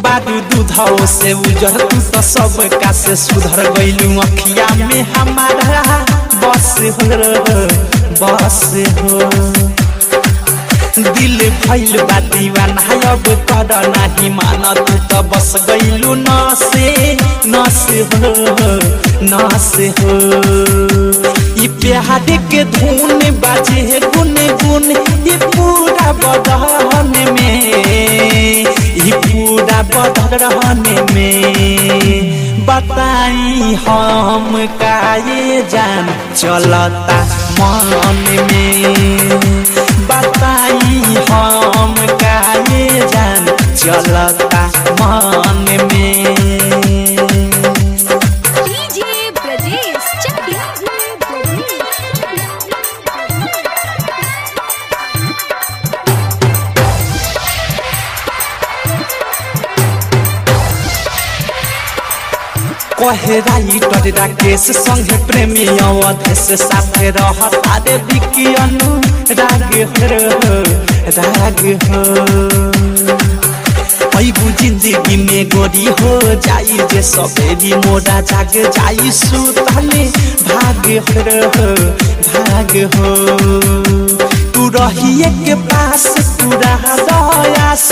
बारू दूधाओ से उजर तू तो सब का से सुधर गइलू अखिया में हमारा बस हो दिल भइल बा दीवाना अब कर नाही माना तू तो बस गइलू नसे हो ये प्यार के धुन बाजे गुन गुन ये पूरा बदन में बताई हम का ये जान चलता मन में बताई हम का ये जान चलता मन में कहे राइटर राकेश संगे प्रेमी अवधेश साथे रहता रे बिकी अनु राग हो ऐबू जिंदगी में गोरी हो जाई जे सवेरी मोरा जाग जाई सुतले भाग हो तू रहिए के पास तू रहा दयास।